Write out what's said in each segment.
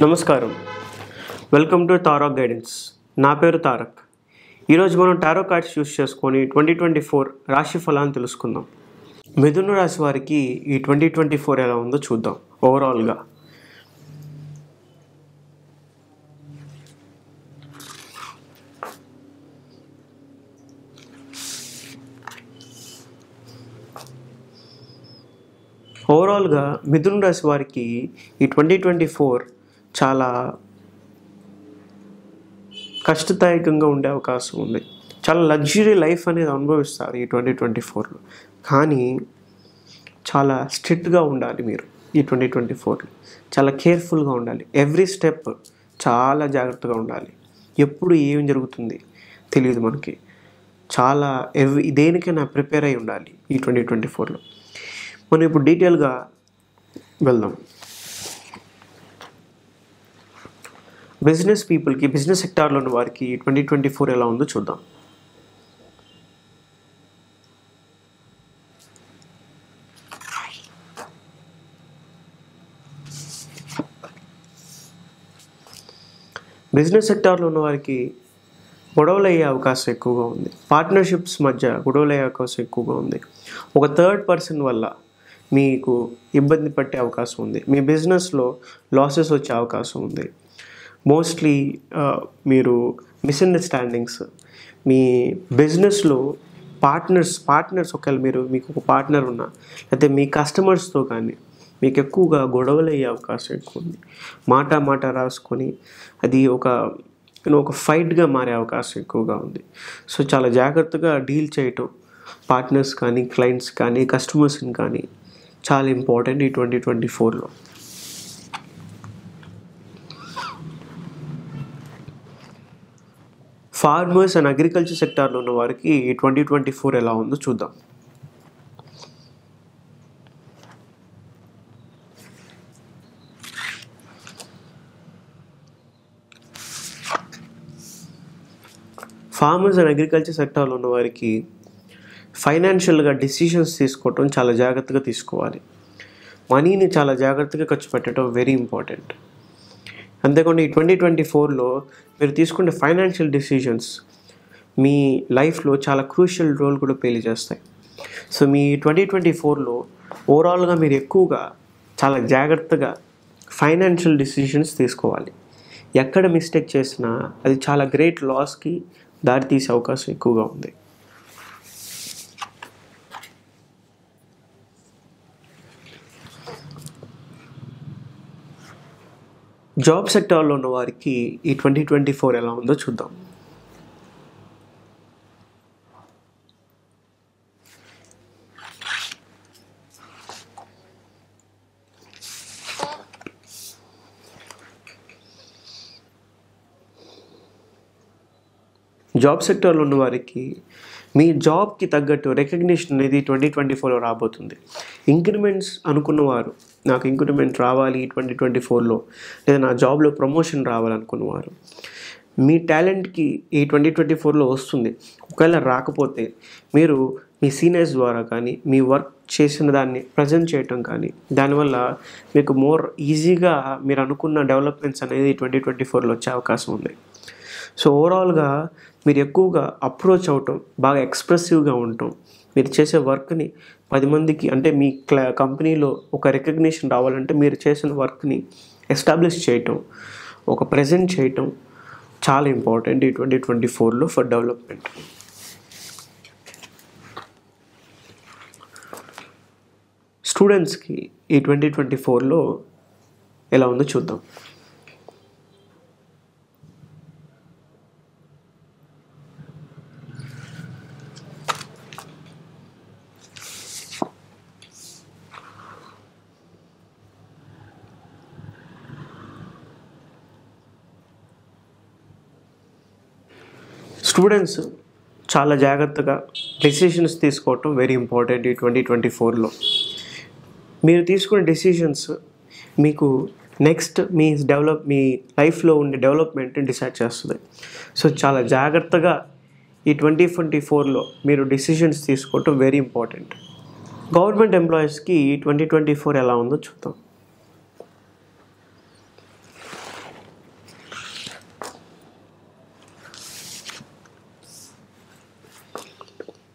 నమస్కారం. Welcome to Tarak guidance. నా పేరు తారక్. ఈరోజు మనం టారో కార్డ్స్ యూస్ చేసుకొని 2024 రాశి ఫలాన్ని తెలుసుకుందాం. మిథున రాశి వారికి ఈ 2024 ఎలా ఉందో చూద్దాం. ఓవరాల్గా మిథున రాశి వారికి ఈ 2024 చాలా కష్టదాయకంగా ఉండే అవకాశం ఉంది. చాలా లగ్జరీ లైఫ్ అనేది అనుభవిస్తారు ఈ 2024లో. కానీ చాలా స్ట్రిక్ట్గా ఉండాలి. మీరు ఈ 2024లో చాలా కేర్ఫుల్గా ఉండాలి. ఎవ్రీ స్టెప్ చాలా జాగ్రత్తగా ఉండాలి. ఎప్పుడు ఏం జరుగుతుంది తెలియదు మనకి. చాలా దేనికైనా ప్రిపేర్ అయి ఉండాలి ఈ 2024లో. మనం ఇప్పుడు డీటెయిల్గా వెళ్దాం. బిజినెస్ పీపుల్కి, బిజినెస్ సెక్టార్లో ఉన్న వారికి 2024 ఎలా ఉందో చూద్దాం. బిజినెస్ సెక్టార్లో ఉన్న వారికి గొడవలు అయ్యే అవకాశం ఎక్కువగా ఉంది. పార్ట్నర్షిప్స్ మధ్య గొడవలు అయ్యే అవకాశం ఎక్కువగా ఉంది. ఒక థర్డ్ పర్సన్ వల్ల మీకు ఇబ్బంది పట్టే అవకాశం ఉంది. మీ బిజినెస్లో లాసెస్ వచ్చే అవకాశం ఉంది. మోస్ట్లీ మీరు మిస్అండర్స్టాండింగ్స్, మీ బిజినెస్లో పార్ట్నర్స్ ఒకవేళ మీకు ఒక పార్ట్నర్ ఉన్నా, లేకపోతే మీ కస్టమర్స్తో కానీ మీకు ఎక్కువగా గొడవలు అయ్యే అవకాశం ఎక్కువ ఉంది. మాట రాసుకొని అది ఒక ఫైట్గా మారే అవకాశం ఎక్కువగా ఉంది. సో చాలా జాగ్రత్తగా డీల్ చేయటం, పార్ట్నర్స్ కానీ, క్లయింట్స్ కానీ, కస్టమర్స్ని కానీ చాలా ఇంపార్టెంట్ ఈ 2024లో. ఫార్మర్స్ అండ్ అగ్రికల్చర్ సెక్టార్లో ఉన్న వారికి 2024 ఎలా ఉందో చూద్దాం. ఫార్మర్స్ అండ్ అగ్రికల్చర్ సెక్టార్లో ఉన్న వారికి ఫైనాన్షియల్గా డెసిషన్స్ తీసుకోవటం చాలా జాగ్రత్తగా తీసుకోవాలి. మనీని చాలా జాగ్రత్తగా ఖర్చు పెట్టడం వెరీ ఇంపార్టెంట్. అంతేకాకుండా ఈ 2024లో మీరు తీసుకునే ఫైనాన్షియల్ డెసిషన్స్ మీ లైఫ్లో చాలా క్రూషియల్ రోల్ కూడా ప్లే చేస్తాయి. సో మీ 2024లో ఓవరాల్గా మీరు ఎక్కువగా చాలా జాగ్రత్తగా ఫైనాన్షియల్ డెసిషన్స్ తీసుకోవాలి. ఎక్కడ మిస్టేక్ చేసినా అది చాలా గ్రేట్ లాస్కి దారితీసే అవకాశం ఎక్కువగా ఉంది. జాబ్ సెక్టార్లో ఉన్న వారికి ఈ 2024 ఎలా ఉందో చూద్దాం. జాబ్ సెక్టార్లో ఉన్న వారికి మీ జాబ్కి తగ్గట్టు రికగ్నిషన్ అనేది 2024లో రాబోతుంది. ఇంక్రిమెంట్స్ అనుకున్నవారు, నాకు ఇంక్రిమెంట్ రావాలి 2024లో, లేదా నా జాబ్లో ప్రమోషన్ రావాలనుకున్నవారు, మీ టాలెంట్కి ఈ 2024లో వస్తుంది. ఒకవేళ రాకపోతే మీరు మీ సీనియర్స్ ద్వారా కానీ, మీ వర్క్ చేసిన దాన్ని ప్రజెంట్ చేయటం కానీ, దానివల్ల మీకు మోర్ ఈజీగా మీరు అనుకున్న డెవలప్మెంట్స్ అనేది 2024లో వచ్చే అవకాశం ఉంది. సో ఓవరాల్గా మీరు ఎక్కువగా అప్రోచ్ అవటం, బాగా ఎక్స్ప్రెసివ్గా ఉండటం, మీరు చేసే వర్క్ని 10 మందికి, అంటే మీ కంపెనీలో ఒక రికగ్నిషన్ రావాలంటే మీరు చేసిన వర్క్ని ఎస్టాబ్లిష్ చేయటం, ఒక ప్రజెంట్ చేయటం చాలా ఇంపార్టెంట్ ఈ 2024లో ఫర్ డెవలప్మెంట్. స్టూడెంట్స్కి ఈ 2024లో ఎలా ఉందో చూద్దాం. స్టూడెంట్స్ చాలా జాగ్రత్తగా డెసిషన్స్ తీసుకోవటం వెరీ ఇంపార్టెంట్ ఈ 2024లో. మీరు తీసుకునే డెసిషన్స్ మీకు నెక్స్ట్ మీ లైఫ్లో ఉండే డెవలప్మెంట్ని డిసైడ్ చేస్తుంది. సో చాలా జాగ్రత్తగా ఈ 2024లో మీరు డెసిషన్స్ తీసుకోవటం వెరీ ఇంపార్టెంట్. గవర్నమెంట్ ఎంప్లాయీస్కి 2024 ఎలా ఉందో చూద్దాం.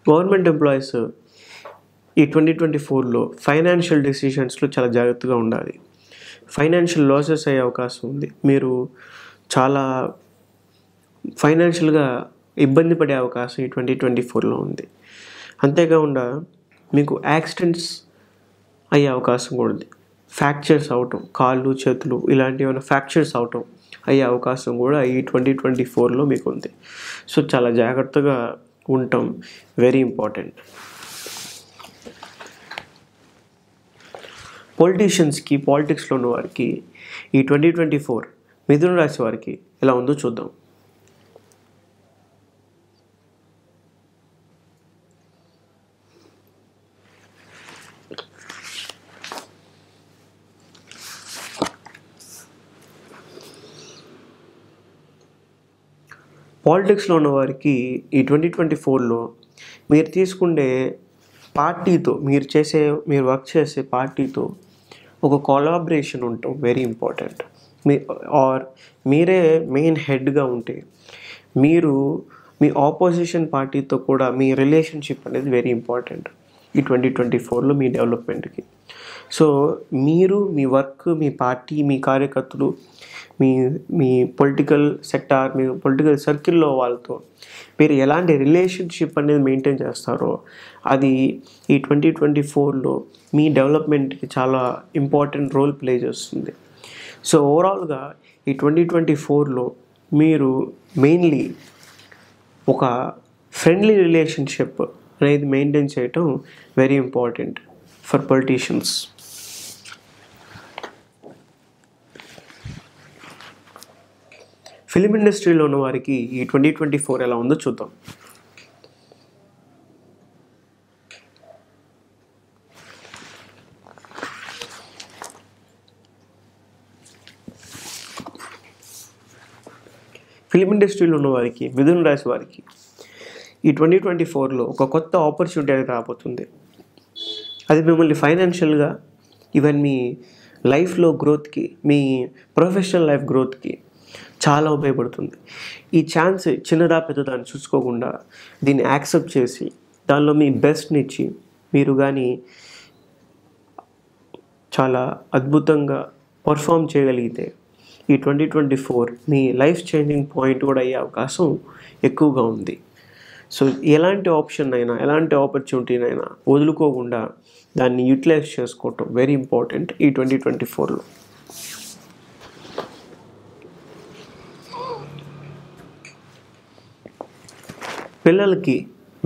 గవర్నమెంట్ ఎంప్లాయీస్ ఈ 2024లో ఫైనాన్షియల్ డెసిషన్స్లో చాలా జాగ్రత్తగా ఉండాలి. ఫైనాన్షియల్ లాసెస్ అయ్యే అవకాశం ఉంది. మీరు చాలా ఫైనాన్షియల్గా ఇబ్బంది పడే అవకాశం ఈ 2024లో ఉంది. అంతేకాకుండా మీకు యాక్సిడెంట్స్ అయ్యే అవకాశం కూడా ఉంది. ఫ్రాక్చర్స్ అవటం, కాళ్ళు చేతులు ఇలాంటి ఏమైనా ఫ్రాక్చర్స్ అవటం అయ్యే అవకాశం కూడా ఈ 2024లో మీకు ఉంది. సో చాలా జాగ్రత్తగా ఉండటం వెరీ ఇంపార్టెంట్. పొలిటీషియన్స్కి, పాలిటిక్స్లో ఉన్న వారికి ఈ 2024 మిథున రాశి వారికి ఎలా ఉందో చూద్దాం. పాలిటిక్స్లో ఉన్న వారికి ఈ 2024లో మీరు తీసుకునే పార్టీతో, మీరు వర్క్ చేసే పార్టీతో ఒక కొలాబరేషన్ ఉండటం వెరీ ఇంపార్టెంట్. మీరే మెయిన్ హెడ్గా ఉంటే మీరు మీ ఆపోజిషన్ పార్టీతో కూడా మీ రిలేషన్షిప్ అనేది వెరీ ఇంపార్టెంట్ ఈ 2024లో మీ డెవలప్మెంట్కి. సో మీరు మీ వర్క్, మీ పార్టీ, మీ కార్యకర్తలు, మీ పొలిటికల్ సెక్టార్, మీ పొలిటికల్ సర్కిల్లో వాళ్ళతో మీరు ఎలాంటి రిలేషన్షిప్ అనేది మెయింటైన్ చేస్తారో అది ఈ 2024లో మీ డెవలప్మెంట్కి చాలా ఇంపార్టెంట్ రోల్ ప్లే చేస్తుంది. సో ఓవరాల్గా ఈ 2024లో మీరు మెయిన్లీ ఒక ఫ్రెండ్లీ రిలేషన్షిప్ అనేది మెయింటైన్ చేయటం very important for politicians. Film ఇండస్ట్రీలో ఉన్న వారికి ఈ 2024 ఎలా ఉందో చూద్దాం. ఫిలిం ఇండస్ట్రీలో ఉన్న వారికి, మిథున రాశి వారికి ఈ 2024లో ఒక కొత్త ఆపర్చునిటీ అనేది రాబోతుంది. అది మిమ్మల్ని ఫైనాన్షియల్గా, ఈవెన్ మీ లైఫ్లో గ్రోత్కి, మీ ప్రొఫెషనల్ లైఫ్ గ్రోత్కి చాలా ఉపయోగపడుతుంది. ఈ ఛాన్స్ చిన్నదా పెద్దదా అని చూసుకోకుండా దీన్ని యాక్సెప్ట్ చేసి దానిలో మీ బెస్ట్ని ఇచ్చి మీరు కానీ చాలా అద్భుతంగా పర్ఫామ్ చేయగలిగితే ఈ 2024 మీ లైఫ్ చేంజింగ్ పాయింట్ కూడా అయ్యే అవకాశం ఎక్కువగా ఉంది. సో ఎలాంటి ఆప్షన్ అయినా, ఎలాంటి ఆపర్చునిటీనైనా వదులుకోకుండా దాన్ని యూటిలైజ్ చేసుకోవటం వెరీ ఇంపార్టెంట్ ఈ 2024లో. పిల్లలకి,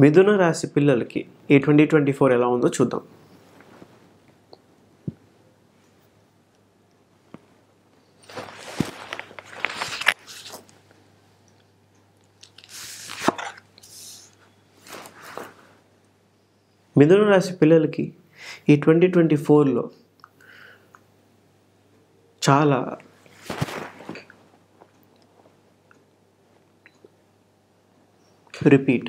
మిథున రాశి పిల్లలకి ఈ 2024 ఎలా ఉందో చూద్దాం. మిథున రాశి పిల్లలకి ఈ 2024లో చాలా రిపీట్.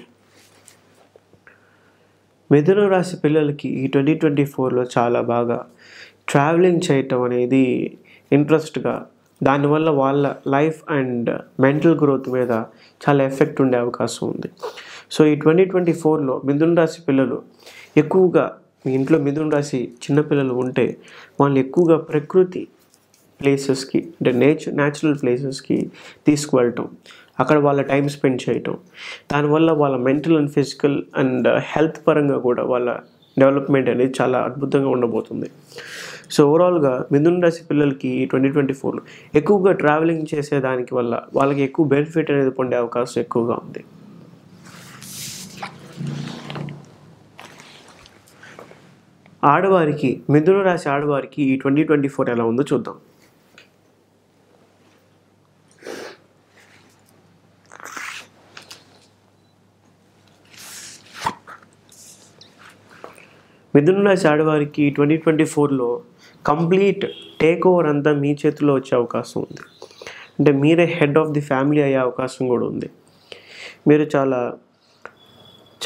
మిథున రాశి పిల్లలకి ఈ 2024లో చాలా బాగా ట్రావెలింగ్ చేయటం అనేది ఇంట్రెస్ట్గా, దానివల్ల వాళ్ళ లైఫ్ అండ్ మెంటల్ గ్రోత్ మీద చాలా ఎఫెక్ట్ ఉండే అవకాశం ఉంది. సో ఈ 2024లో మిథున రాశి పిల్లలు ఎక్కువగా, మీ ఇంట్లో మిథున రాశి చిన్నపిల్లలు ఉంటే వాళ్ళు ఎక్కువగా ప్రకృతి ప్లేసెస్కి, అంటే న్యాచురల్ ప్లేసెస్కి తీసుకువెళ్ళటం, అక్కడ వాళ్ళ టైం స్పెండ్ చేయటం, దానివల్ల వాళ్ళ mental and physical and health పరంగా కూడా వాళ్ళ డెవలప్మెంట్ అనేది చాలా అద్భుతంగా ఉండబోతుంది. సో ఓవరాల్గా మిథున రాశి పిల్లలకి ఈ 2024లో ఎక్కువగా ట్రావెలింగ్ చేసేదానికి వల్ల వాళ్ళకి ఎక్కువ బెనిఫిట్ అనేది పొందే అవకాశం ఎక్కువగా ఉంది. ఆడవారికి, మిథున రాశి ఆడవారికి ఈ 2024 ఎలా ఉందో చూద్దాం. మిథున రాశి ఆడవారికి 2024లో కంప్లీట్ టేక్ ఓవర్ అంతా మీ చేతిలో వచ్చే అవకాశం ఉంది. అంటే మీరే హెడ్ ఆఫ్ ది ఫ్యామిలీ అయ్యే అవకాశం కూడా ఉంది. మీరు చాలా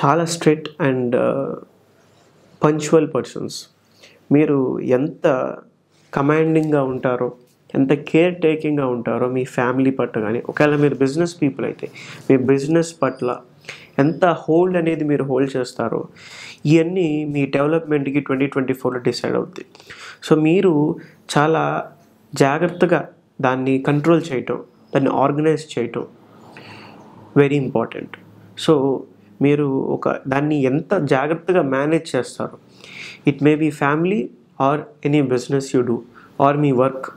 చాలా స్ట్రిక్ట్ అండ్ పంక్చువల్ పర్సన్స్. మీరు ఎంత కమాండింగ్గా ఉంటారో, ఎంత కేర్ టేకింగ్గా ఉంటారో మీ ఫ్యామిలీ పట్ల కానీ, ఒకవేళ మీరు బిజినెస్ పీపుల్ అయితే మీ బిజినెస్ పట్ల ఎంత హోల్డ్ అనేది మీరు హోల్డ్ చేస్తారో ఇవన్నీ మీ డెవలప్మెంట్కి 2024లో డిసైడ్ అవుద్ది. సో మీరు చాలా జాగ్రత్తగా దాన్ని కంట్రోల్ చేయటం, దాన్ని ఆర్గనైజ్ చేయటం వెరీ ఇంపార్టెంట్. సో మీరు దాన్ని ఎంత జాగ్రత్తగా మేనేజ్ చేస్తారో, it may be family or any business you do or మీ వర్క్.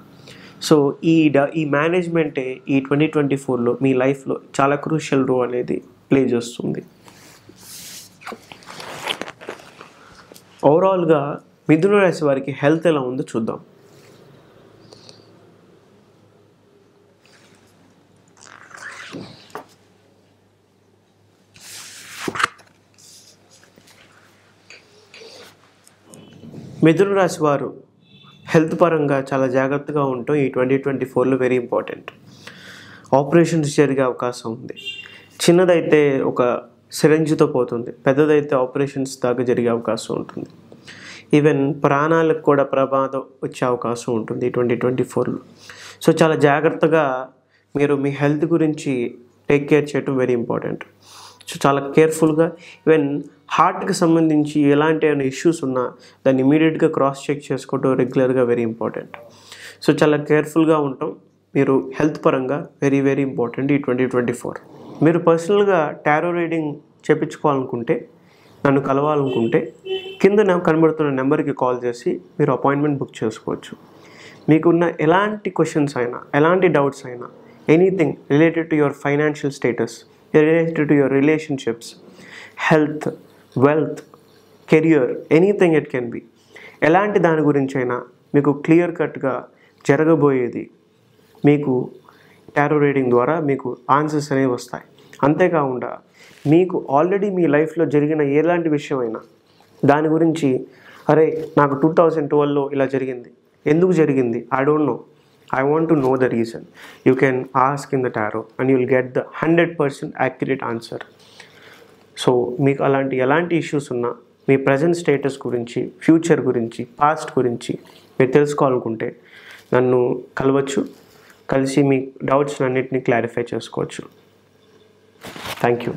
సో ఈ మేనేజ్మెంటే ఈ 2024లో మీ లైఫ్లో చాలా క్రూషియల్ రోల్ అనేది ప్లే చేస్తుంది. ఓవరాల్గా మిథున రాశి వారికి హెల్త్ ఎలా ఉందో చూద్దాం. మిథున రాశి వారు హెల్త్ పరంగా చాలా జాగ్రత్తగా ఉండటం ఈ 2024లో వెరీ ఇంపార్టెంట్. ఆపరేషన్స్ జరిగే అవకాశం ఉంది. చిన్నదైతే ఒక సిరంజితో పోతుంది, పెద్దదైతే ఆపరేషన్స్ దాకా జరిగే అవకాశం ఉంటుంది. ఈవెన్ ప్రాణాలకు కూడా ప్రమాదం వచ్చే అవకాశం ఉంటుంది ఈ 2024లో. సో చాలా జాగ్రత్తగా మీరు మీ హెల్త్ గురించి టేక్ కేర్ చేయడం వెరీ ఇంపార్టెంట్. సో చాలా కేర్ఫుల్గా, ఈవెన్ హార్ట్కి సంబంధించి ఎలాంటి ఏమైనా ఇష్యూస్ ఉన్నా దాన్ని ఇమీడియట్గా క్రాస్ చెక్ చేసుకోవడం రెగ్యులర్గా వెరీ ఇంపార్టెంట్. సో చాలా కేర్ఫుల్గా ఉండటం మీరు హెల్త్ పరంగా వెరీ వెరీ ఇంపార్టెంట్ ఈ 2024. మీరు పర్సనల్గా టారో రీడింగ్ చేయించుకోవాలనుకుంటే, నన్ను కలవాలనుకుంటే కింద నాకు కనబడుతున్న నెంబర్కి కాల్ చేసి మీరు అపాయింట్మెంట్ బుక్ చేసుకోవచ్చు. మీకున్న ఎలాంటి క్వశ్చన్స్ అయినా, ఎలాంటి డౌట్స్ అయినా, anything related to your financial status, related to your relationships, health, wealth, career, anything it can be, ఎలాంటి దాని గురించి అయినా మీకు క్లియర్ కట్గా జరగబోయేది మీకు టారో రీడింగ్ ద్వారా మీకు ఆన్సర్స్ అనేవి వస్తాయి. అంతేకాకుండా మీకు ఆల్రెడీ మీ లైఫ్లో జరిగిన ఎలాంటి విషయమైనా దాని గురించి, అరే నాకు 2012లో ఇలా జరిగింది, ఎందుకు జరిగింది, I don't know, I want to know the reason, you can ask in the tarot and you will get the 100% accurate answer. So మీకు ఎలాంటి ఇష్యూస్ ఉన్నా, మీ ప్రజెంట్ స్టేటస్ గురించి, ఫ్యూచర్ గురించి, పాస్ట్ గురించి మీరు తెలుసుకోవాలనుకుంటే నన్ను కలవచ్చు. కలిసి మీ డౌట్స్ అన్నిటిని క్లారిఫై చేసుకోవచ్చు. Thank you.